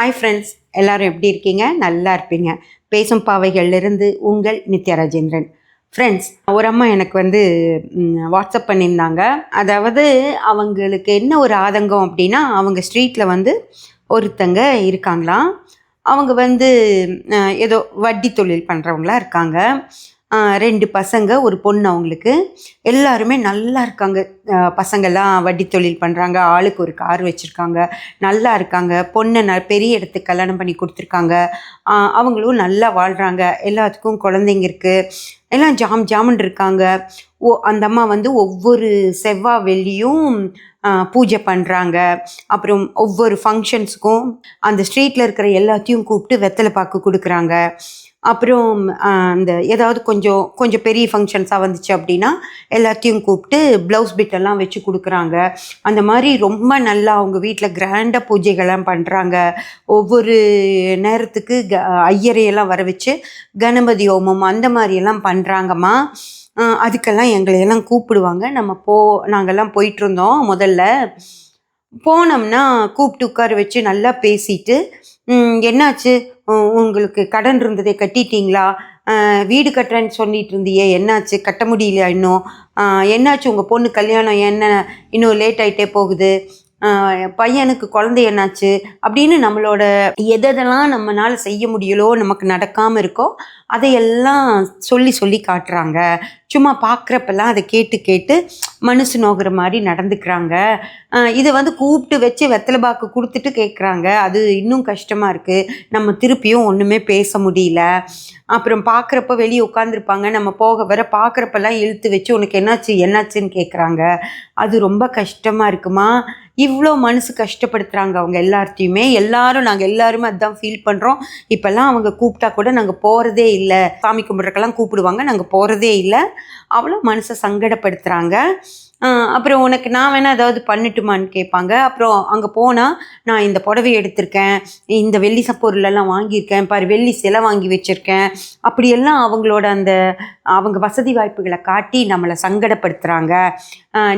Hi friends, எல்லாரும் எப்படி இருக்கீங்க? நல்லா இருப்பீங்க. பேசும் பாவைகள்லேருந்து உங்கள் நித்யா ராஜேந்திரன். ஃப்ரெண்ட்ஸ், ஒரு அம்மா எனக்கு வாட்ஸ்அப் பண்ணியிருந்தாங்க. அதாவது அவங்களுக்கு என்ன ஒரு ஆதங்கம் அப்படின்னா, அவங்க ஸ்ட்ரீட்டில் ஒருத்தங்க இருக்காங்களாம். அவங்க ஏதோ வட்டி தொழில் பண்ணுறவங்களா இருக்காங்க. 2 பசங்க, ஒரு பொண்ணு அவங்களுக்கு. எல்லாருமே நல்லா இருக்காங்க. பசங்கள்லாம் வட்டி தொழில் பண்ணுறாங்க. ஆளுக்கு ஒரு கார் வச்சுருக்காங்க. நல்லா இருக்காங்க. பொண்ணை பெரிய இடத்துக்கு கல்யாணம் பண்ணி கொடுத்துருக்காங்க. அவங்களும் நல்லா வாழ்கிறாங்க. எல்லாத்துக்கும் குழந்தைங்க இருக்குது. எல்லாம் ஜாமுன்னு இருக்காங்க. அந்த அம்மா ஒவ்வொரு செவ்வாய் வெள்ளியும் பூஜை பண்ணுறாங்க. அப்புறம் ஒவ்வொரு ஃபங்க்ஷன்ஸுக்கும் அந்த ஸ்ட்ரீட்டில் இருக்கிற எல்லாத்தையும் கூப்பிட்டு வெத்தலை பாக்கு கொடுக்குறாங்க. அப்புறம் அந்த ஏதாவது கொஞ்சம் பெரிய ஃபங்க்ஷன்ஸாக வந்துச்சு அப்படின்னா எல்லாத்தையும் கூப்பிட்டு ப்ளவுஸ் பிட்டெல்லாம் வச்சு கொடுக்குறாங்க. அந்த மாதிரி ரொம்ப நல்லா அவங்க வீட்டில் கிராண்டாக பூஜைகள்லாம் பண்ணுறாங்க. ஒவ்வொரு நேரத்துக்கு ஐயரையெல்லாம் வர வச்சு கணபதி ஹோமம் அந்த மாதிரியெல்லாம் பண்ணுறாங்கம்மா. அதுக்கெல்லாம் எங்களையெல்லாம் கூப்பிடுவாங்க. நாங்கள்லாம் போயிட்டுருந்தோம். முதல்ல போனோம்னா கூப்பிட்டு உட்கார வச்சு நல்லா பேசிட்டு, என்னாச்சு, உங்களுக்கு கடன் இருந்ததே கட்டிட்டீங்களா, வீடு கட்டுறேன்னு சொல்லிட்டு இருந்தியே, என்னாச்சு, கட்ட முடியலையா இன்னும், என்னாச்சு உங்கள் பொண்ணு கல்யாணம் என்ன இன்னும் லேட் ஆகிட்டே போகுது, பையனுக்கு குழந்தை என்னாச்சு அப்படின்னு நம்மளோட எதெல்லாம் நம்மளால் செய்ய முடியலோ, நமக்கு நடக்காமல் இருக்கோ அதையெல்லாம் சொல்லி காட்டுறாங்க. சும்மா பார்க்குறப்பெல்லாம் அதை கேட்டு மனசு நோகிற மாதிரி நடந்துக்கிறாங்க. இதை கூப்பிட்டு வச்சு வெத்தலை பாக்கு கொடுத்துட்டு கேட்குறாங்க. அது இன்னும் கஷ்டமாக இருக்குது. நம்ம திருப்பியும் ஒன்றுமே பேச முடியல. அப்புறம் பார்க்குறப்ப வெளியே உட்காந்துருப்பாங்க. நம்ம போக வர பார்க்குறப்பெல்லாம் இழுத்து வச்சு உனக்கு என்னாச்சுன்னு கேட்குறாங்க. அது ரொம்ப கஷ்டமாக இருக்குமா. இவ்வளோ மனசு கஷ்டப்படுத்துகிறாங்க அவங்க எல்லாத்தையுமே. நாங்கள் எல்லாருமே அதுதான் ஃபீல் பண்ணுறோம். இப்போல்லாம் அவங்க கூப்பிட்டா கூட நாங்கள் போகிறதே இல்லை. சாமி கும்பிட்றக்கெல்லாம் கூப்பிடுவாங்க, நாங்கள் போகிறதே இல்லை. அவ்வளோ மனசை சங்கடப்படுத்துகிறாங்க. அப்புறம் உனக்கு நான் வேணால் ஏதாவது பண்ணட்டுமான்னு கேட்பாங்க. அப்புறம் அங்கே போனால் நான் இந்த புடவை எடுத்திருக்கேன், இந்த வெள்ளி பொருளெல்லாம் வாங்கியிருக்கேன், பாரு வெள்ளி சிலை வாங்கி வச்சுருக்கேன், அப்படியெல்லாம் அவங்க வசதி வாய்ப்புகளை காட்டி நம்மளை சங்கடப்படுத்துகிறாங்க.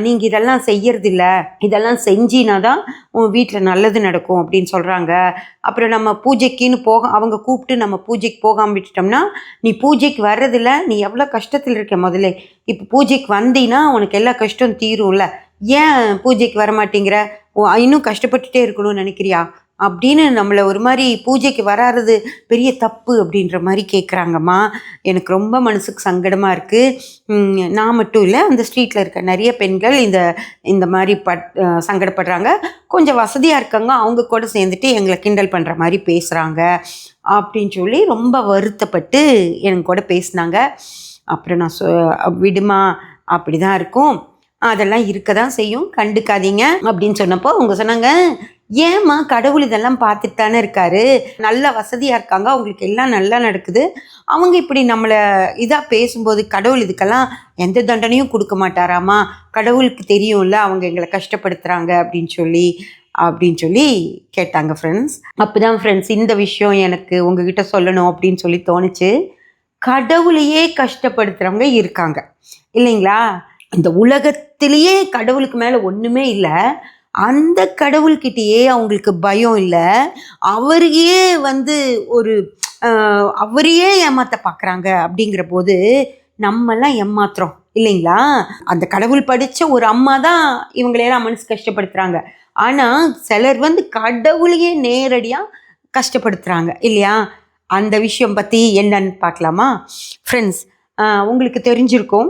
நீங்கள் இதெல்லாம் செய்யறதில்ல, இதெல்லாம் செஞ்சினா தான் உன் வீட்டில் நல்லது நடக்கும் அப்படின்னு சொல்கிறாங்க. அப்புறம் நம்ம பூஜைக்குன்னு அவங்க கூப்பிட்டு நம்ம பூஜைக்கு போகாமல் விட்டுட்டோம்னா, நீ பூஜைக்கு வர்றதில்ல, நீ எவ்வளோ கஷ்டத்தில் இருக்க முதல்ல, இப்போ பூஜைக்கு வந்தீங்கன்னா உனக்கு எல்லா கஷ்டம் தீரும்ல, ஏன் பூஜைக்கு வர மாட்டேங்கிற, இன்னும் கஷ்டப்பட்டுட்டே இருக்கணும்னு நினைக்கிறியா அப்படின்னு நம்மளை ஒரு மாதிரி பூஜைக்கு வராது பெரிய தப்பு அப்படின்ற மாதிரி கேட்குறாங்கம்மா. எனக்கு ரொம்ப மனசுக்கு சங்கடமாக இருக்குது. நான் மட்டும் இல்லை, அந்த ஸ்ட்ரீட்டில் இருக்க நிறைய பெண்கள் இந்த மாதிரி சங்கடப்படுறாங்க. கொஞ்சம் வசதியாக இருக்காங்க, அவங்க கூட சேர்ந்துட்டு எங்களை கிண்டல் பண்ணுற மாதிரி பேசுகிறாங்க அப்படின்னு சொல்லி ரொம்ப வருத்தப்பட்டு எனக்கு கூட பேசினாங்க. அப்புறம் நான் விடுமா, அப்படி தான் இருக்கும், அதெல்லாம் இருக்க தான் செய்யும், கண்டுக்காதீங்க அப்படின்னு சொன்னப்போ அவங்க சொன்னாங்க, ஏம்மா கடவுள் இதெல்லாம் பார்த்துட்டு தானே இருக்காரு, நல்ல வசதியாக இருக்காங்க, அவங்களுக்கு எல்லாம் நல்லா நடக்குது, அவங்க இப்படி நம்மளை இதாக பேசும்போது கடவுள் இதுக்கெல்லாம் எந்த தண்டனையும் கொடுக்க மாட்டாராமா, கடவுளுக்கு தெரியும்ல அவங்க எங்களை கஷ்டப்படுத்துகிறாங்க அப்படின்னு சொல்லி கேட்டாங்க ஃப்ரெண்ட்ஸ். அப்போ தான் ஃப்ரெண்ட்ஸ் இந்த விஷயம் எனக்கு உங்ககிட்ட சொல்லணும் அப்படின்னு சொல்லி தோணுச்சு. கடவுளையே கஷ்டப்படுத்துகிறவங்க இருக்காங்க இல்லைங்களா. இந்த உலகத்திலேயே கடவுளுக்கு மேலே ஒன்றுமே இல்லை. அந்த கடவுள்கிட்டயே அவங்களுக்கு பயம் இல்லை. அவரையே அவரையே ஏமாற்ற பார்க்குறாங்க. அப்படிங்கிற போது நம்மெல்லாம் ஏமாத்துறோம் இல்லைங்களா. அந்த கடவுள் படித்த ஒரு அம்மா தான் இவங்களையெல்லாம் மனசு கஷ்டப்படுத்துகிறாங்க. ஆனால் சிலர் கடவுளையே நேரடியாக கஷ்டப்படுத்துகிறாங்க இல்லையா. அந்த விஷயம் பற்றி என்னன்னு பார்க்கலாமா ஃப்ரெண்ட்ஸ். உங்களுக்கு தெரிஞ்சிருக்கும்,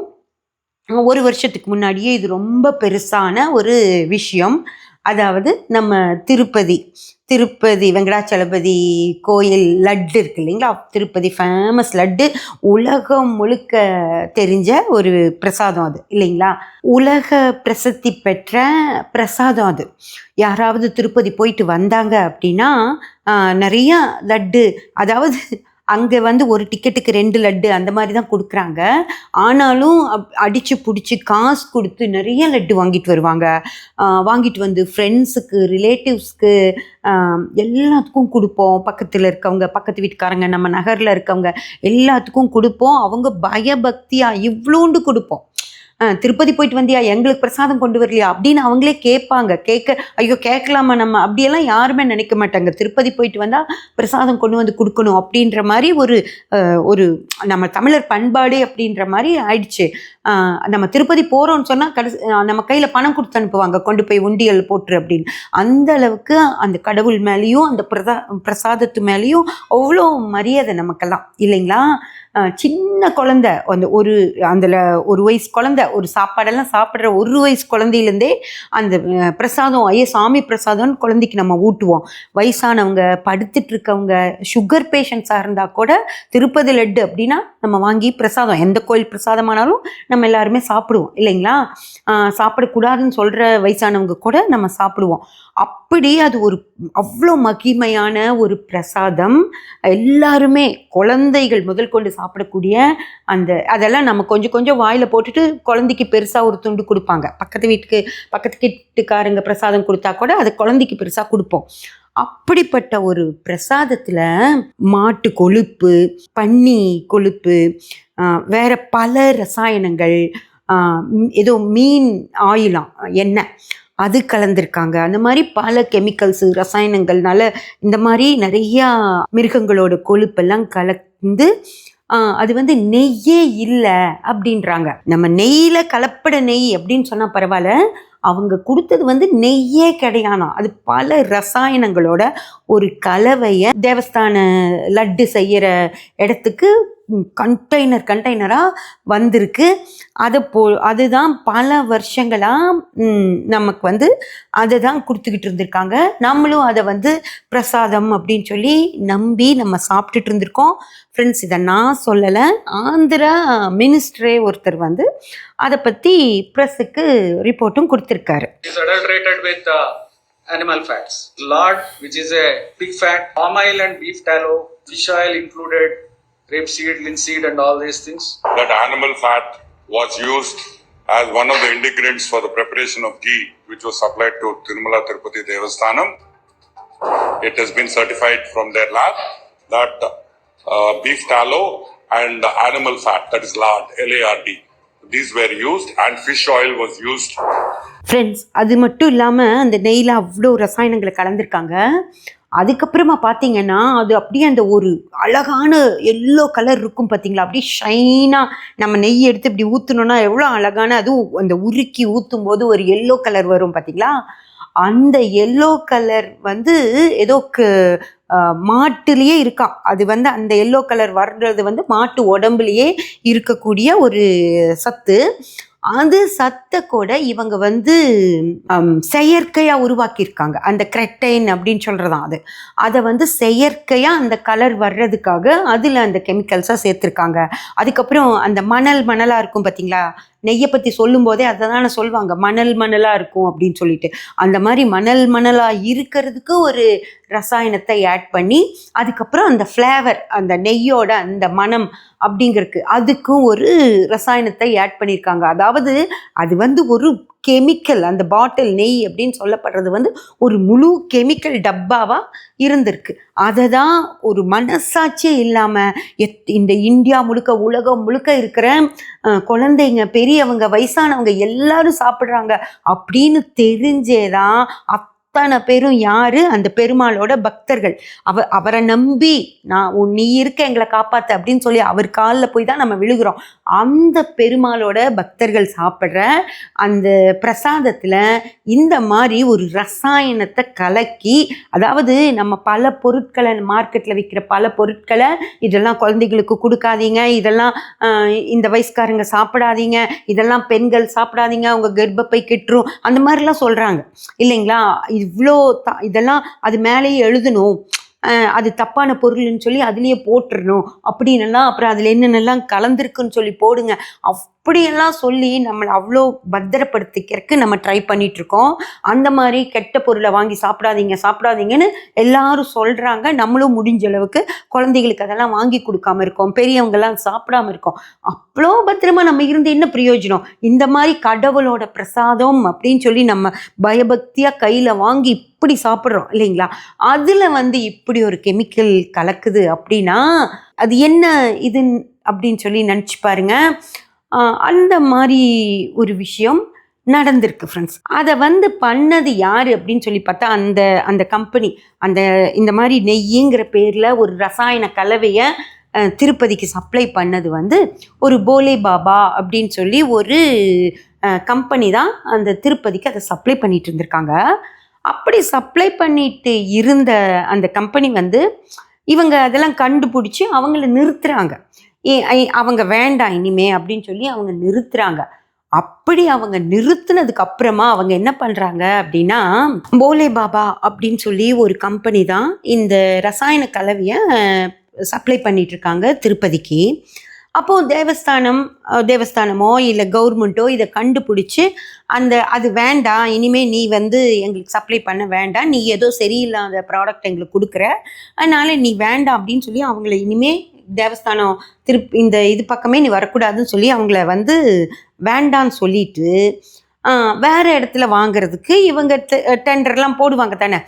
ஒரு வருஷத்துக்கு முன்னாடியே இது ரொம்ப பெருசான ஒரு விஷயம். அதாவது நம்ம திருப்பதி வெங்கடாச்சலபதி கோயில் லட்டு இருக்கு இல்லைங்களா, திருப்பதி ஃபேமஸ் லட்டு, உலகம் முழுக்க தெரிஞ்ச ஒரு பிரசாதம் அது இல்லைங்களா. உலக பிரசித்தி பெற்ற பிரசாதம் அது. யாராவது திருப்பதி போயிட்டு வந்தாங்க அப்படின்னா நிறையா லட்டு, அதாவது அங்கே ஒரு டிக்கெட்டுக்கு 2 லட்டு அந்த மாதிரி தான் கொடுக்குறாங்க. ஆனாலும் அடித்து பிடிச்சி காசு கொடுத்து நிறைய லட்டு வாங்கிட்டு வருவாங்க. வாங்கிட்டு ஃப்ரெண்ட்ஸுக்கு, ரிலேட்டிவ்ஸ்க்கு, எல்லாத்துக்கும் கொடுப்போம். பக்கத்தில் இருக்கவங்க, பக்கத்து வீட்டுக்காரங்க, நம்ம நகரில் இருக்கவங்க எல்லாத்துக்கும் கொடுப்போம். அவங்க பயபக்தியாக இவ்வளோண்டு கொடுப்போம். திருப்பதி போயிட்டு வந்தியா, எங்களுக்கு பிரசாதம் கொண்டு வரலையா அப்படின்னு அவங்களே கேட்பாங்க. ஐயோ கேட்கலாமா நம்ம, அப்படியெல்லாம் யாருமே நினைக்க மாட்டாங்க. திருப்பதி போயிட்டு வந்தால் பிரசாதம் கொண்டு வந்து கொடுக்கணும் அப்படின்ற மாதிரி ஒரு நம்ம தமிழர் பண்பாடு அப்படின்ற மாதிரி ஆயிடுச்சு. நம்ம திருப்பதி போகிறோம்னு சொன்னால் நம்ம கையில் பணம் கொடுத்து அனுப்புவாங்க, கொண்டு போய் உண்டியல் போட்டுரு அப்படின்னு. அந்த அளவுக்கு அந்த கடவுள் மேலேயும் அந்த பிரசாதத்து மேலேயும் அவ்வளோ மரியாதை நமக்கெல்லாம் இல்லைங்களா. சின்ன குழந்தை அதில் ஒரு வயசு குழந்தை ஒரு சாப்பாடெல்லாம் சாப்பிட்ற ஒரு வயசு குழந்தையிலேருந்தே அந்த பிரசாதம் சாமி பிரசாதம்னு குழந்தைக்கு நம்ம ஊட்டுவோம். வயசானவங்க, படுத்துட்டு இருக்கவங்க, சுகர் பேஷண்ட்ஸாக இருந்தால் கூட திருப்பதி லட்டு அப்படின்னா நம்ம வாங்கி பிரசாதம், எந்த கோயில் பிரசாதமானாலும் நம்ம எல்லாருமே சாப்பிடுவோம் இல்லைங்களா. சாப்பிடக்கூடாதுன்னு சொல்கிற வயசானவங்க கூட நம்ம சாப்பிடுவோம். அப்படி அது அவ்வளோ மகிமையான ஒரு பிரசாதம். எல்லாருமே குழந்தைகள் முதல் கொண்டு சாப்பிடக்கூடிய அதெல்லாம் நம்ம கொஞ்சம் கொஞ்சம் வாயில் போட்டுட்டு குழந்தைக்கு பெருசாக ஒரு துண்டு கொடுப்பாங்க. பக்கத்து வீட்டுக்காரங்க பிரசாதம் கொடுத்தா கூட அது குழந்தைக்கு பெருசாக கொடுப்போம். அப்படிப்பட்ட ஒரு பிரசாதத்தில் மாட்டு கொழுப்பு, பன்னி கொழுப்பு, வேற பல ரசாயனங்கள், ஏதோ மீன் ஆயிலாம் எண்ணெய் அது கலந்துருக்காங்க. அந்த மாதிரி பல கெமிக்கல்ஸு ரசாயனங்கள்னால இந்த மாதிரி நிறையா மிருகங்களோட கொழுப்பெல்லாம் கலந்து அது நெய்யே இல்லை அப்படின்றாங்க. நம்ம நெய்யில் கலப்பட நெய் அப்படின்னு சொன்னால் பரவாயில்ல, அவங்க கொடுத்தது நெய்யே கிடையானா. அது பல ரசாயனங்களோட ஒரு கலவையை தேவஸ்தான லட்டு செய்கிற இடத்துக்கு கண்டெய்னராக வந்திருக்கு. அதுதான் பல வருஷங்களாக நமக்கு அதை தான் கொடுத்துக்கிட்டு இருந்திருக்காங்க. நம்மளும் அதை பிரசாதம் அப்படின்னு சொல்லி நம்பி நம்ம சாப்பிட்டுட்டு இருந்திருக்கோம். ஃப்ரெண்ட்ஸ், இதை நான் சொல்லலை, ஆந்திரா மினிஸ்டரே ஒருத்தர் அதை பற்றி ப்ரெஸ்ஸுக்கு ரிப்போர்ட்டும் கொடுத்துருக்காரு. Animal fats, lard, which is a pig fat, palm oil and beef tallow, fish oil included, rapeseed, linseed and all these things. That animal fat was used as one of the ingredients for the preparation of ghee, which was supplied to Tirumala Tirupati Devasthanam. It has been certified from their lab that beef tallow and animal fat, that is lard, LARD, these were used, and fish oil was used. Friends, அது மட்டும் இல்லாமல் அந்த நெய்யில் அவ்வளோ ரசாயனங்களை கலந்துருக்காங்க. அதுக்கப்புறமா பார்த்தீங்கன்னா அது அப்படியே அந்த ஒரு அழகான எல்லோ கலர் இருக்கும் பார்த்தீங்களா, அப்படியே ஷைனாக நம்ம நெய் எடுத்து இப்படி ஊற்றணுன்னா எவ்வளோ அழகான, அதுவும் அந்த உருக்கி ஊற்றும் போது ஒரு எல்லோ கலர் வரும் பார்த்தீங்களா. அந்த எல்லோ கலர் ஏதோ மாட்டுலேயே இருக்கான். அது அந்த எல்லோ கலர் வர்றது மாட்டு உடம்புலையே இருக்கக்கூடிய ஒரு சத்து. அது சத்தை கூட இவங்க செயற்கையாக உருவாக்கியிருக்காங்க. அந்த கிரெட்டைன் அப்படின்னு சொல்கிறதான் அதை செயற்கையாக அந்த கலர் வர்றதுக்காக அதில் அந்த கெமிக்கல்ஸாக சேர்த்துருக்காங்க. அதுக்கப்புறம் அந்த மணலாக இருக்கும் பார்த்தீங்களா, நெய்யை பற்றி சொல்லும் போதே அதை தானே சொல்லுவாங்க, மணலாக இருக்கும் அப்படின்னு சொல்லிட்டு. அந்த மாதிரி மணலாக இருக்கிறதுக்கு ஒரு ரசாயனத்தை ஆட் பண்ணி அதுக்கப்புறம் அந்த ஃப்ளேவர், அந்த நெய்யோட அந்த மனம் அப்படிங்கிறதுக்கு அதுக்கும் ஒரு ரசாயனத்தை ஆட் பண்ணியிருக்காங்க. அதாவது அது ஒரு கெமிக்கல், அந்த பாட்டில் நெய் அப்படின்னு சொல்லப்படுறது ஒரு முழு கெமிக்கல் டப்பாவாக இருந்திருக்கு. அதை தான் ஒரு மனசாட்சியே இல்லாமல் இந்த இந்தியா முழுக்க, உலகம் முழுக்க இருக்கிற குழந்தைங்க, பெரியவங்க, வயசானவங்க எல்லாரும் சாப்பிட்றாங்க அப்படின்னு தெரிஞ்சேதான் அத்தனை பேரும் யாரு, அந்த பெருமாளோட பக்தர்கள். அவரை நம்பி நீ இருக்க எங்களை காப்பாற்று அப்படின்னு சொல்லி அவர் காலில் போய் தான் நம்ம விழுகிறோம். அந்த பெருமாளோட பக்தர்கள் சாப்பிட்ற அந்த பிரசாதத்தில் இந்த மாதிரி ஒரு ரசாயனத்தை கலக்கி, அதாவது நம்ம பல பொருட்களை மார்க்கெட்டில் விற்கிற பல பொருட்களை இதெல்லாம் குழந்தைகளுக்கு கொடுக்காதீங்க, இதெல்லாம் இந்த வயசுக்காரங்க சாப்பிடாதீங்க, இதெல்லாம் பெண்கள் சாப்பிடாதீங்க, அவங்க கர்ப்பப்பை கெட்டுரும், அந்த மாதிரிலாம் சொல்கிறாங்க இல்லைங்களா. இதெல்லாம் அது மேலேயே எழுதணும், அது தப்பான பொருள்னு சொல்லி அதுலேயே போட்டுடணும் அப்படின்னெல்லாம், அப்புறம் அதில் என்னென்னலாம் கலந்துருக்குன்னு சொல்லி போடுங்க அப்படியெல்லாம் சொல்லி நம்மளை அவ்வளோ பத்திரப்படுத்திக்கிறதுக்கு நம்ம ட்ரை பண்ணிகிட்ருக்கோம். அந்த மாதிரி கெட்ட பொருளை வாங்கி சாப்பிடாதீங்கன்னு எல்லாரும் சொல்கிறாங்க. நம்மளும் முடிஞ்ச அளவுக்கு குழந்தைகளுக்கு அதெல்லாம் வாங்கி கொடுக்காம இருக்கோம், பெரியவங்கெல்லாம் சாப்பிடாம இருக்கோம். அவ்வளோ பத்திரமா நம்ம இருந்து என்ன பிரயோஜனம்? இந்த மாதிரி கடவுளோட பிரசாதம் அப்படின்னு சொல்லி நம்ம பயபக்தியாக கையில் வாங்கி இப்படி சாப்பிட்றோம் இல்லைங்களா. அதில் இப்படி ஒரு கெமிக்கல் கலக்குது அப்படின்னா அது என்ன இது அப்படின்னு சொல்லி நினச்சி பாருங்க. அந்த மாதிரி ஒரு விஷயம் நடந்திருக்கு ஃப்ரெண்ட்ஸ். அதை பண்ணது யார் அப்படின்னு சொல்லி பார்த்தா அந்த கம்பெனி இந்த மாதிரி நெய்யுங்கிற பேரில் ஒரு ரசாயன கலவையை திருப்பதிக்கு சப்ளை பண்ணது ஒரு போலே பாபா அப்படின்னு சொல்லி ஒரு கம்பெனி தான் அந்த திருப்பதிக்கு அதை சப்ளை பண்ணிட்டு இருந்திருக்காங்க. அப்படி சப்ளை பண்ணிட்டு இருந்த அந்த கம்பெனி இவங்க அதெல்லாம் கண்டுபிடிச்சி அவங்கள நிறுத்துறாங்க. அவங்க வேண்டாம் இனிமே அப்படின்னு சொல்லி அவங்க நிறுத்துறாங்க. அப்படி அவங்க நிறுத்தினதுக்கு அப்புறமா அவங்க என்ன பண்றாங்க அப்படின்னா, போலே பாபா அப்படின்னு சொல்லி ஒரு கம்பெனி தான் இந்த ரசாயன கலவையை சப்ளை பண்ணிட்டு இருக்காங்க திருப்பதிக்கு. அப்போது தேவஸ்தானமோ இல்லை கவர்மெண்ட்டோ இதை கண்டுபிடிச்சி அது வேண்டாம், இனிமே நீ எங்களுக்கு சப்ளை பண்ண வேண்டாம், நீ ஏதோ சரியில்லாத ப்ராடக்ட் எங்களுக்கு கொடுக்குற, அதனால நீ வேண்டாம் அப்படின்னு சொல்லி அவங்கள இனிமே தேவஸ்தானம் இந்த இது பக்கமே நீ வரக்கூடாதுன்னு சொல்லி அவங்கள வேண்டான்னு சொல்லிட்டு வேற இடத்துல வாங்குறதுக்கு இவங்க டெண்டர்லாம் போடுவாங்க தானே.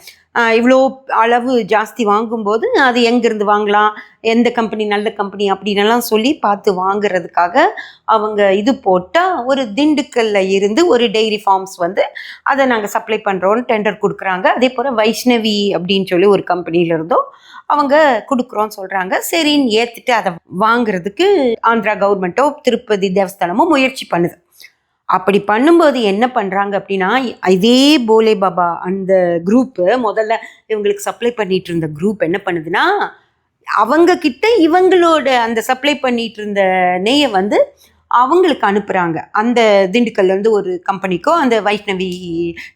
இவ்வளோ அளவு ஜாஸ்தி வாங்கும்போது அது எங்கேருந்து வாங்கலாம், எந்த கம்பெனி நல்ல கம்பெனி அப்படின்னலாம் சொல்லி பார்த்து வாங்குறதுக்காக அவங்க இது போட்டால் ஒரு திண்டுக்கல்ல இருந்து ஒரு டெய்ரி ஃபார்ம்ஸ் அதை நாங்கள் சப்ளை பண்ணுறோன்னு டெண்டர் கொடுக்குறாங்க. அதே போல் வைஷ்ணவி அப்படின்னு சொல்லி ஒரு கம்பெனியிலேருந்தோ அவங்க கொடுக்குறோன்னு சொல்கிறாங்க. சரின்னு ஏற்றுட்டு அதை வாங்குறதுக்கு ஆந்திரா கவர்மெண்ட்டோ திருப்பதி தேவஸ்தானமோ முயற்சி பண்ணுது. அப்படி பண்ணும்போது என்ன பண்ணுறாங்க அப்படின்னா, இதே போலே பாபா அந்த குரூப்பு முதல்ல இவங்களுக்கு சப்ளை பண்ணிட்டு இருந்த குரூப் என்ன பண்ணுதுன்னா, அவங்க கிட்ட இவங்களோட அந்த சப்ளை பண்ணிட்டு இருந்த நெய்யை அவங்களுக்கு அனுப்புகிறாங்க. அந்த திண்டுக்கல்லேருந்து ஒரு கம்பெனிக்கோ அந்த வைஷ்ணவி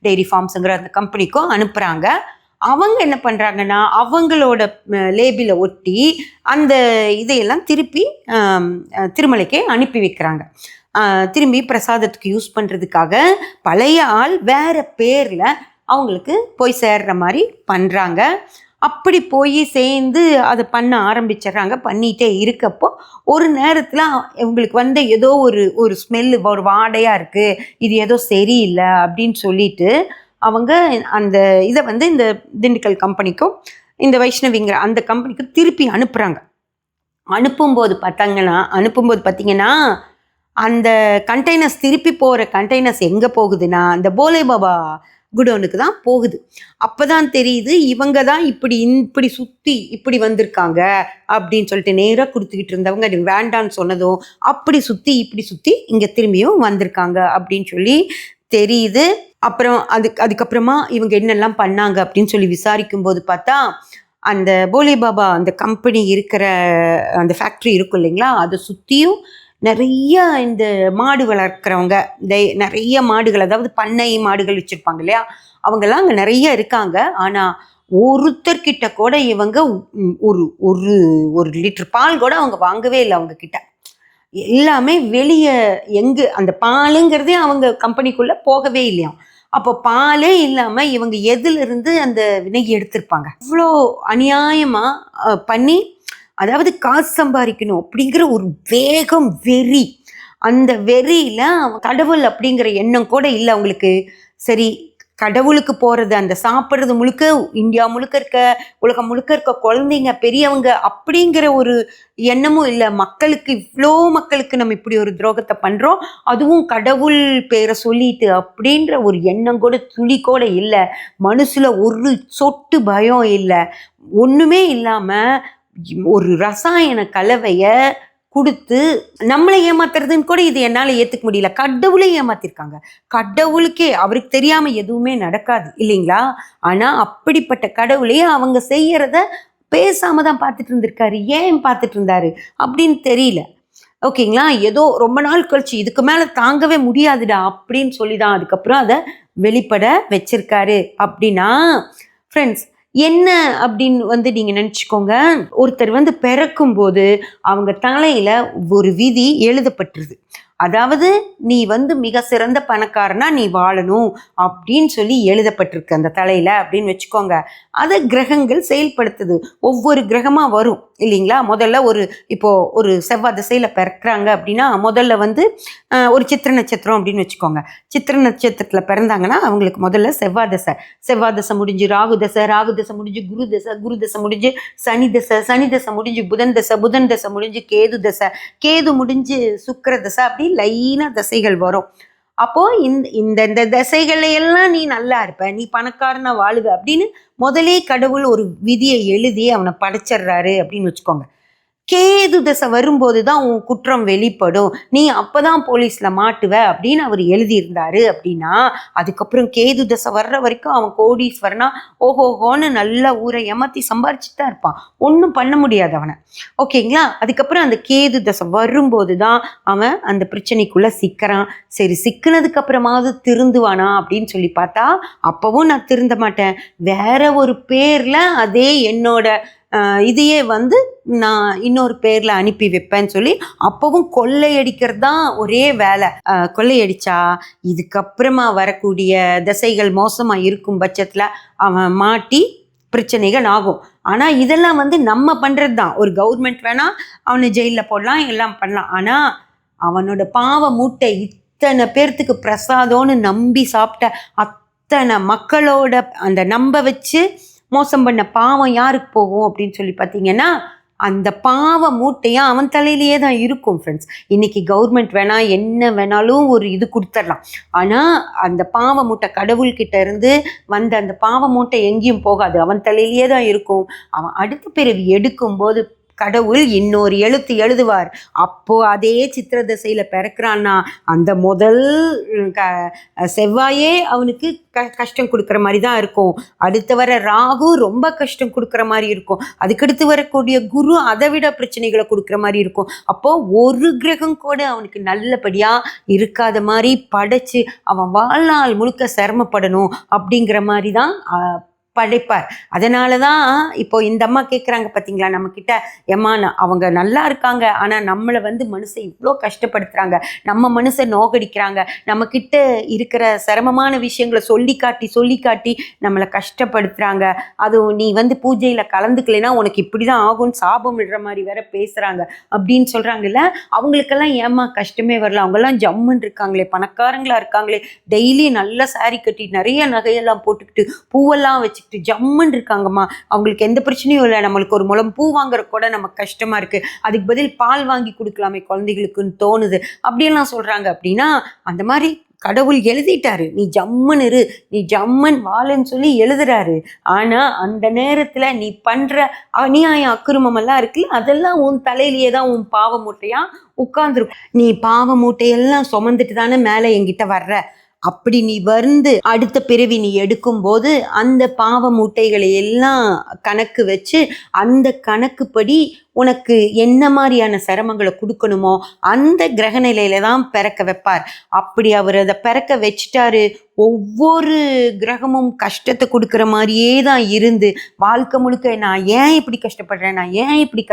டெய்ரி ஃபார்ம்ஸுங்கிற அந்த கம்பெனிக்கோ அனுப்புகிறாங்க. அவங்க என்ன பண்ணுறாங்கன்னா, அவங்களோட லேபிளை ஒட்டி அந்த இதையெல்லாம் திருப்பி திருமலைக்கே அனுப்பி வைக்கிறாங்க. திரும்பி பிரசாதத்துக்கு யூஸ் பண்ணுறதுக்காக பழைய ஆள் வேறு பேரில் அவங்களுக்கு போய் சேர்ற மாதிரி பண்ணுறாங்க. அப்படி போய் சேர்ந்து அதை பண்ண ஆரம்பிச்சிடுறாங்க. பண்ணிகிட்டே இருக்கப்போ ஒரு நேரத்தில் இவங்களுக்கு ஏதோ ஒரு ஸ்மெல்லு, ஒரு வாடையாக இருக்குது, இது ஏதோ சரியில்லை அப்படின்னு சொல்லிட்டு அவங்க அந்த இதை இந்த திண்டுக்கல் கம்பெனிக்கும் இந்த வைஷ்ணவிங்கிற அந்த கம்பெனிக்கும் திருப்பி அனுப்புகிறாங்க. அனுப்பும்போது பார்த்தீங்கன்னா அந்த கண்டெய்னர்ஸ் திருப்பி போகிற கண்டெய்னர்ஸ் எங்கே போகுதுன்னா அந்த போலே பாபா குடோனுக்கு தான் போகுது. அப்போ தான் தெரியுது இவங்க தான் இப்படி சுற்றி இப்படி வந்திருக்காங்க அப்படின்னு சொல்லிட்டு நேராக கொடுத்துக்கிட்டு இருந்தவங்க அது வேண்டான்னு சொன்னதும் அப்படி இப்படி சுற்றி இங்கே திரும்பியும் வந்திருக்காங்க அப்படின்னு சொல்லி தெரியுது. அப்புறம் அதுக்கப்புறமா இவங்க என்னெல்லாம் பண்ணாங்க அப்படின்னு சொல்லி விசாரிக்கும் போது பார்த்தா, அந்த போலே பாபா அந்த கம்பெனி இருக்கிற அந்த ஃபேக்ட்ரி இருக்கும் இல்லைங்களா, அதை சுற்றியும் நிறைய இந்த மாடு வளர்க்குறவங்க, நிறைய மாடுகள், அதாவது பண்ணை மாடுகள் வச்சுருப்பாங்க இல்லையா, அவங்கெல்லாம் அங்கே நிறைய இருக்காங்க. ஆனால் ஒருத்தர்கிட்ட கூட இவங்க ஒரு லிட்டர் பால் கூட அவங்க வாங்கவே இல்லை. அவங்க கிட்ட எல்லாமே வெளியே அந்த பாலுங்கிறதே அவங்க கம்பெனிக்குள்ளே போகவே இல்லையாம். அப்போ பாலே இல்லாமல் இவங்க எதிலிருந்து அந்த வினையை எடுத்திருப்பாங்க. இவ்வளோ அநியாயமாக பண்ணி, அதாவது காசு சம்பாதிக்கணும் அப்படிங்கிற ஒரு வேகம், வெறி, அந்த வெறியில் கடவுள் அப்படிங்கிற எண்ணம் கூட இல்லை அவங்களுக்கு. சரி, கடவுளுக்கு போகிறது, அந்த சாப்பிட்றது முழுக்க இந்தியா முழுக்க இருக்க, உலகம் முழுக்க இருக்க குழந்தைங்க, பெரியவங்க அப்படிங்கிற ஒரு எண்ணமும் இல்லை. இவ்வளோ மக்களுக்கு நம்ம இப்படி ஒரு துரோகத்தை பண்ணுறோம், அதுவும் கடவுள் பேரை சொல்லிட்டு அப்படின்ற ஒரு எண்ணம் கூட துளி கூட இல்லை. மனசில் ஒரு சொட்டு பயம் இல்லை, ஒன்றுமே இல்லாமல் ஒரு ரசாயன கலவையை கொடுத்து நம்மளை ஏமாத்துறதுன்னு கூட இது என்னால் ஏற்றுக்க முடியல. கடவுளை ஏமாத்திருக்காங்க. கடவுளுக்கே அவருக்கு தெரியாமல் எதுவுமே நடக்காது இல்லைங்களா? ஆனால் அப்படிப்பட்ட கடவுளையே அவங்க செய்யறத பேசாம தான் பார்த்துட்டு இருந்திருக்காரு. ஏன் பார்த்துட்டு இருந்தாரு அப்படின்னு தெரியல. ஓகேங்களா? ஏதோ ரொம்ப நாள் கழிச்சு இதுக்கு மேலே தாங்கவே முடியாதுடா அப்படின்னு சொல்லி தான் அதுக்கப்புறம் அதை வெளிப்பட வச்சிருக்காரு. அப்படின்னா ஃப்ரெண்ட்ஸ், என்ன அப்படின்னு நீங்கள் நினச்சிக்கோங்க, ஒருத்தர் பிறக்கும்போது அவங்க தலையில் ஒரு விதி எழுதப்பட்டுருது. அதாவது நீ மிக சிறந்த பணக்காரனா நீ வாழணும் அப்படின்னு சொல்லி எழுதப்பட்டிருக்கு அந்த தலையில் அப்படின்னு வச்சுக்கோங்க. அதை கிரகங்கள் செயல்படுத்துது. ஒவ்வொரு கிரகமாக வரும் இல்லைங்களா? முதல்ல ஒரு செவ்வாய் திசையில் பிறக்கிறாங்க அப்படின்னா முதல்ல ஒரு சித்திர நட்சத்திரம் அப்படின்னு வச்சுக்கோங்க. சித்திர நட்சத்திரத்தில் பிறந்தாங்கன்னா அவங்களுக்கு முதல்ல செவ்வாய் தசை முடிஞ்சு ராகு தசை முடிஞ்சு குரு தசை முடிஞ்சு சனி தசை முடிஞ்சு புதன் தசை முடிஞ்சு கேது முடிஞ்சு சுக்கிர தசை, அப்படி மாற்றி லைனாக தசைகள் வரும். அப்போது இந்த இந்த தசைகளையெல்லாம் நீ நல்லா இருப்ப, நீ பணக்காரனா வாழுவ அப்படின்னு முதலே கடவுள் ஒரு விதியை எழுதி அவனை படைச்சிடுறாரு அப்படின்னு வச்சுக்கோங்க. கேது தசை வரும்போது தான் உன் குற்றம் வெளிப்படும், நீ அப்போதான் போலீஸில் மாட்டுவ அப்படின்னு அவர் எழுதியிருந்தாரு அப்படின்னா, அதுக்கப்புறம் கேது தசை வர்ற வரைக்கும் அவன் கோடீஸ்வரனா ஓஹோஹோன்னு நல்லா ஊரை ஏமாற்றி சம்பாரிச்சுட்டு தான் இருப்பான், ஒன்றும் பண்ண முடியாது அவனை. ஓகேங்களா? அதுக்கப்புறம் அந்த கேது தசை வரும்போது தான் அவன் அந்த பிரச்சனைக்குள்ளே சிக்கிறான். சரி, சிக்கினதுக்கு அப்புறமாவது திருந்துவானா அப்படின்னு சொல்லி பார்த்தா அப்போவும் நான் திருந்த மாட்டேன், வேற ஒரு பேரில் அதே என்னோட இதையே வந்து நான் இன்னொரு பேரில் அனுப்பி வைப்பேன்னு சொல்லி அப்போவும் கொள்ளையடிக்கிறது தான் ஒரே வேலை. கொள்ளையடிச்சா இதுக்கப்புறமா வரக்கூடிய தசைகள் மோசமாக இருக்கும் பட்சத்தில் அவன் மாட்டி பிரச்சனைகள் ஆகும். ஆனால் இதெல்லாம் வந்து நம்ம பண்ணுறது தான். ஒரு கவர்மெண்ட் வேணால் அவனை ஜெயிலில் போடலாம், எல்லாம் பண்ணலாம். ஆனால் அவனோட பாவ மூட்டை இத்தனை பேர்த்துக்கு பிரசாதம்னு நம்பி சாப்பிட்ட அத்தனை மக்களோட அந்த நம்ப வச்சு மோசம் பண்ண பாவம் யாருக்கு போகும் அப்படின்னு சொல்லி பார்த்தீங்கன்னா, அந்த பாவ மூட்டையாக அவன் தலையிலேயே தான் இருக்கும் ஃப்ரெண்ட்ஸ். இன்றைக்கி கவர்மெண்ட் வேணால் என்ன வேணாலும் ஒரு இது கொடுத்துடலாம், ஆனால் அந்த பாவ மூட்டை கடவுள்கிட்ட இருந்து வந்த அந்த பாவ மூட்டை எங்கேயும் போகாது, அவன் தலையிலேயே தான் இருக்கும். அவன் அடுத்த பிறவி எடுக்கும்போது கடவுள் இன்னொரு எழுத்து எழுதுவார். அப்போ அதே சித்திர திசையில் பிறக்கிறான்னா அந்த முதல் செவ்வாயே அவனுக்கு கஷ்டம் கொடுக்குற மாதிரி தான் இருக்கும். அடுத்து வர ராகு ரொம்ப கஷ்டம் கொடுக்குற மாதிரி இருக்கும். அதுக்கடுத்து வரக்கூடிய குரு அதை விட பிரச்சனைகளை கொடுக்குற மாதிரி இருக்கும். அப்போது ஒரு கிரகம் கூட அவனுக்கு நல்லபடியாக இருக்காத மாதிரி படைச்சு அவன் வாழ்நாள் முழுக்க சிரமப்படணும் அப்படிங்கிற மாதிரி தான் படைப்பார். அதனால தான் இப்போ இந்த அம்மா கேட்குறாங்க பார்த்தீங்களா நம்மக்கிட்ட, ஏம்மா அவங்க நல்லா இருக்காங்க ஆனால் நம்மளை வந்து மனுஷன் இவ்வளோ கஷ்டப்படுத்துகிறாங்க, நம்ம மனுஷன் நோகடிக்கிறாங்க, நம்மக்கிட்ட இருக்கிற சிரமமான விஷயங்களை சொல்லி காட்டி நம்மளை கஷ்டப்படுத்துகிறாங்க, அதுவும் நீ வந்து பூஜையில் கலந்துக்கலைன்னா உனக்கு இப்படி தான் ஆகும்னு சாபம் விடுற மாதிரி வேற பேசுகிறாங்க அப்படின்னு சொல்கிறாங்கல்ல. அவங்களுக்கெல்லாம் ஏம்மா கஷ்டமே வரல, அவங்கெல்லாம் ஜம்முன்னு இருக்காங்களே, பணக்காரங்களாக இருக்காங்களே, டெய்லி நல்ல சாரி கட்டி நிறைய நகையெல்லாம் போட்டுக்கிட்டு பூவெல்லாம் வச்சு ஜம்முன்னு இருக்காங்கம்மா, அவங்களுக்கு எந்த பிரச்சனையும் இல்லை, நம்மளுக்கு ஒரு முழம் பூ வாங்குற கூட நமக்கு கஷ்டமா இருக்கு, அதுக்கு பதில் பால் வாங்கி கொடுக்கலாமே குழந்தைகளுக்குன்னு தோணுது அப்படியெல்லாம் சொல்றாங்க. அப்படின்னா அந்த மாதிரி கடவுள் எழுதிட்டாரு, நீ ஜம்மன் இரு, நீ ஜம்மன் வாழுன்னு சொல்லி எழுதுறாரு. ஆனா அந்த நேரத்துல நீ பண்ற அநியாயம் அக்கிரமம் எல்லாம் இருக்குல்ல, அதெல்லாம் உன் தலையிலேயே தான் உன் பாவ மூட்டையா உட்கார்ந்துருக்கும். நீ பாவ மூட்டையெல்லாம் சுமந்துட்டு தானே மேலே என்கிட்ட வர்ற. அப்படி நீ வந்து அடுத்த பிறவி நீ எடுக்கும்போது அந்த பாவ மூட்டைகளை எல்லாம் கணக்கு வச்சு அந்த கணக்குப்படி உனக்கு என்ன மாதிரியான சிரமங்களை கொடுக்கணுமோ அந்த கிரக நிலையில தான் பிறக்க வைப்பார். அப்படி அவர் அதை பிறக்க வச்சுட்டாரு. ஒவ்வொரு கிரகமும் கஷ்டத்தை கொடுக்குற மாதிரியே தான் இருந்து வாழ்க்கை முழுக்க நான் ஏன் இப்படி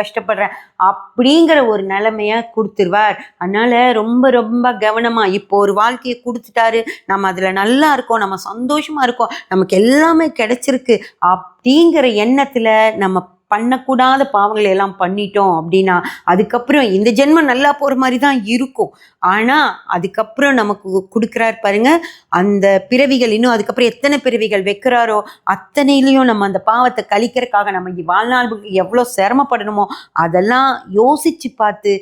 கஷ்டப்படுறேன் அப்படிங்கிற ஒரு நிலைமைய கொடுத்துருவார். அதனால ரொம்ப ரொம்ப கவனமா, இப்போ ஒரு வாழ்க்கையை கொடுத்துட்டாரு, நம்ம அதில் நல்லா இருக்கோம், நம்ம சந்தோஷமா இருக்கோம், நமக்கு எல்லாமே கிடைச்சிருக்கு அப்படிங்கிற எண்ணத்தில் நம்ம பண்ணக்கூடாத பாவங்களை எல்லாம் பண்ணிட்டோம் அப்படின்னா அதுக்கப்புறம் இந்த ஜென்மம் நல்லா போகிற மாதிரி தான் இருக்கும். ஆனால் அதுக்கப்புறம் நமக்கு கொடுக்குறாரு பாருங்க அந்த பிறவிகள், இன்னும் அதுக்கப்புறம் எத்தனை பிறவிகள் வைக்கிறாரோ அத்தனையிலையும் நம்ம அந்த பாவத்தை கழிக்கிறதுக்காக நம்ம வாழ்நாள் எவ்வளோ சிரமப்படணுமோ அதெல்லாம் யோசிச்சு பார்த்து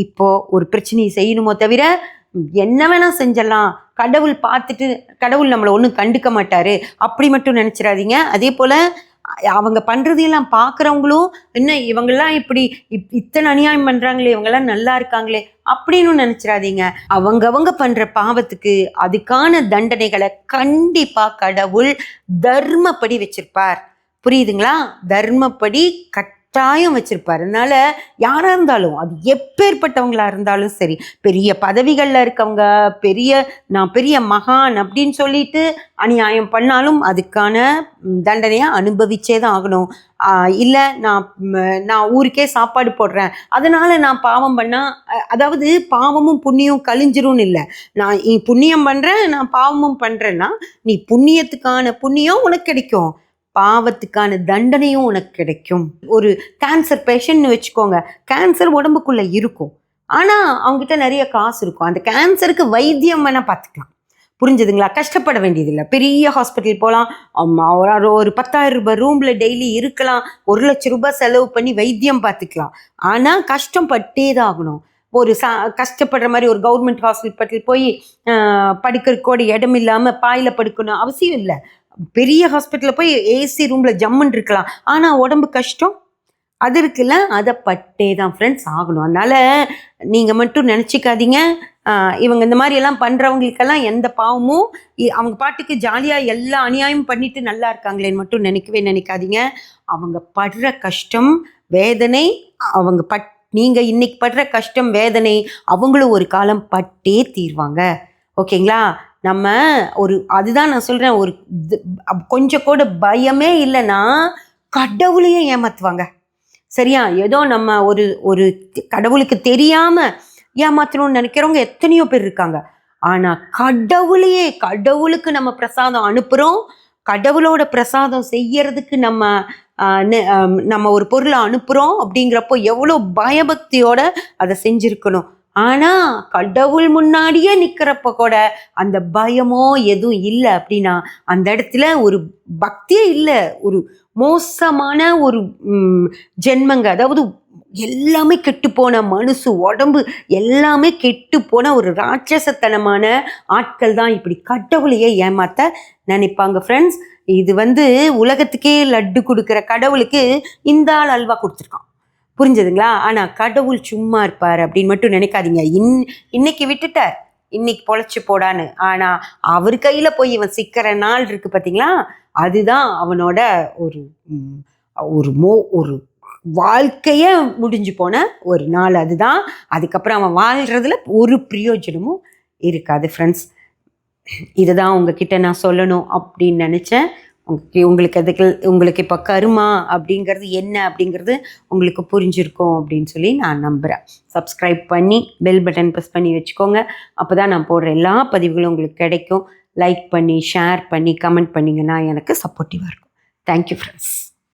இப்போ ஒரு பிரச்சனையை செய்யணுமோ தவிர என்ன வேணா செஞ்சிடலாம், கடவுள் பார்த்துட்டு கடவுள் நம்மளை ஒன்றும் கண்டுக்க மாட்டாரு அப்படி மட்டும் நினச்சிடாதீங்க. அதே போல் அவங்க பண்ணுறதையெல்லாம் பார்க்குறவங்களும் என்ன இவங்கெல்லாம் இப்படி இத்தனை அநியாயம் பண்ணுறாங்களே, இவங்கெல்லாம் நல்லா இருக்காங்களே அப்படின்னு நினச்சிடாதீங்க. அவங்க பண்ணுற பாவத்துக்கு அதுக்கான தண்டனைகளை கண்டிப்பாக கடவுள் தர்மப்படி வச்சிருப்பார். புரியுதுங்களா? தர்மப்படி கட்டாயம் வச்சிருப்பார். அதனால யாராக இருந்தாலும், அது எப்பேற்பட்டவங்களா இருந்தாலும் சரி, பெரிய பதவிகளில் இருக்கவங்க, நான் பெரிய மகான் அப்படின்னு சொல்லிட்டு அநியாயம் பண்ணாலும் அதுக்கான தண்டனையை அனுபவிச்சே தான் ஆகணும். இல்லை நான் ஊருக்கே சாப்பாடு போடுறேன் அதனால் நான் பாவம் பண்ணால், அதாவது பாவமும் புண்ணியம் கழிஞ்சிரும்னு இல்லை. நான் புண்ணியம் பண்ணுறேன், நான் பாவமும் பண்ணுறேன்னா நீ புண்ணியத்துக்கான புண்ணியம் உனக்கு கிடைக்கும், பாவத்துக்கான தண்டனையும் உனக்கு கிடைக்கும். ஒரு கேன்சர் பேஷண்ட்னு வச்சுக்கோங்க, கேன்சர் உடம்புக்குள்ளே இருக்கும், ஆனால் அவங்ககிட்ட நிறைய காசு இருக்கும், அந்த கேன்சருக்கு வைத்தியம் வேணால் பார்த்துக்கலாம். புரிஞ்சுதுங்களா? கஷ்டப்பட வேண்டியதில்லை, பெரிய ஹாஸ்பிட்டல் போகலாம், ஒரு 10,000 ரூபாய் ரூமில் டெய்லி இருக்கலாம், 1 லட்சம் ரூபாய் செலவு பண்ணி வைத்தியம் பார்த்துக்கலாம். ஆனால் கஷ்டப்பட்டே தான் ஆகணும். ஒரு கஷ்டப்படுற மாதிரி ஒரு கவர்மெண்ட் ஹாஸ்பிட்டல் போய் படுக்கிறதுக்கோட இடம் இல்லாமல் பாயில் படுக்கணும் அவசியம் இல்லை. பெரிய ஹாஸ்பிட்டலில் போய் ஏசி ரூமில் ஜம்முன்னு இருக்கலாம். ஆனால் உடம்பு கஷ்டம் அது இருக்குல்ல, அதை பட்டே தான் ஃப்ரெண்ட்ஸ் ஆகணும். அதனால் நீங்கள் மட்டும் நினச்சிக்காதீங்க இவங்க இந்த மாதிரி எல்லாம் பண்ணுறவங்களுக்கெல்லாம் எந்த பாவமும் அவங்க பாட்டுக்கு ஜாலியாக எல்லா அநியாயமும் பண்ணிட்டு நல்லா இருக்காங்களேன்னு மட்டும் நினைக்காதீங்க. அவங்க படுற கஷ்டம் வேதனை அவங்க நீங்கள் இன்னைக்கு படுற கஷ்டம் வேதனை அவங்களும் ஒரு காலம் பட்டே தீர்வாங்க. ஓகேங்களா? நம்ம அதுதான் நான் சொல்கிறேன், ஒரு கொஞ்சம் கூட பயமே இல்லைன்னா கடவுளையே ஏமாற்றுவாங்க. சரியா? ஏதோ நம்ம ஒரு கடவுளுக்கு தெரியாமல் ஏமாற்றணும்னு நினைக்கிறவங்க எத்தனையோ பேர் இருக்காங்க. ஆனால் கடவுளுக்கு நம்ம பிரசாதம் அனுப்புகிறோம். கடவுளோட பிரசாதம் செய்யறதுக்கு நம்ம ஒரு பொருளை அனுப்புகிறோம் அப்படிங்கிறப்போ எவ்வளோ பயபக்தியோட அதை செஞ்சுருக்கணும். ஆனால் கடவுள் முன்னாடியே நிற்கிறப்ப கூட அந்த பயமோ எதுவும் இல்லை அப்படின்னா அந்த இடத்துல ஒரு பக்தியே இல்லை. ஒரு மோசமான ஒரு ஜென்மங்க, அதாவது எல்லாமே கெட்டுப்போன மனசு உடம்பு எல்லாமே கெட்டுப்போன ஒரு ராட்சசத்தனமான ஆட்கள் தான் இப்படி கடவுளையே ஏமாற்ற நினைப்பாங்க ஃப்ரெண்ட்ஸ். இது உலகத்துக்கே லட்டு கொடுக்குற கடவுளுக்கு இந்த ஆள் அல்வா கொடுத்துருக்கான், புரிஞ்சதுங்களா? ஆனால் கடவுள் சும்மா இருப்பார் அப்படின்னு மட்டும் நினைக்காதீங்க. இன்னைக்கு விட்டுட்டார், இன்னைக்கு பொழைச்சி போடான்னு. ஆனால் அவர் கையில் போய் இவன் சிக்கிற நாள் இருக்குது பார்த்தீங்களா, அதுதான் அவனோட ஒரு வாழ்க்கையே முடிஞ்சு போன ஒரு நாள். அதுதான். அதுக்கப்புறம் அவன் வாழ்கிறதுல ஒரு பிரயோஜனமும் இருக்காது ஃப்ரெண்ட்ஸ். இதை தான் உங்ககிட்ட நான் சொல்லணும் அப்படின்னு நினச்சேன். உங்களுக்கு இப்போ கருமா அப்படிங்கிறது என்ன அப்படிங்கிறது உங்களுக்கு புரிஞ்சிருக்கும் அப்படின்னு சொல்லி நான் நம்புகிறேன். சப்ஸ்கிரைப் பண்ணி பெல் பட்டன் ப்ரெஸ் பண்ணி வச்சுக்கோங்க. அப்போ தான் நான் போடுற எல்லா பதிவுகளும் உங்களுக்கு கிடைக்கும். லைக் பண்ணி ஷேர் பண்ணி கமெண்ட் பண்ணிங்கன்னா எனக்கு சப்போர்ட்டிவாக இருக்கும். Thank you friends.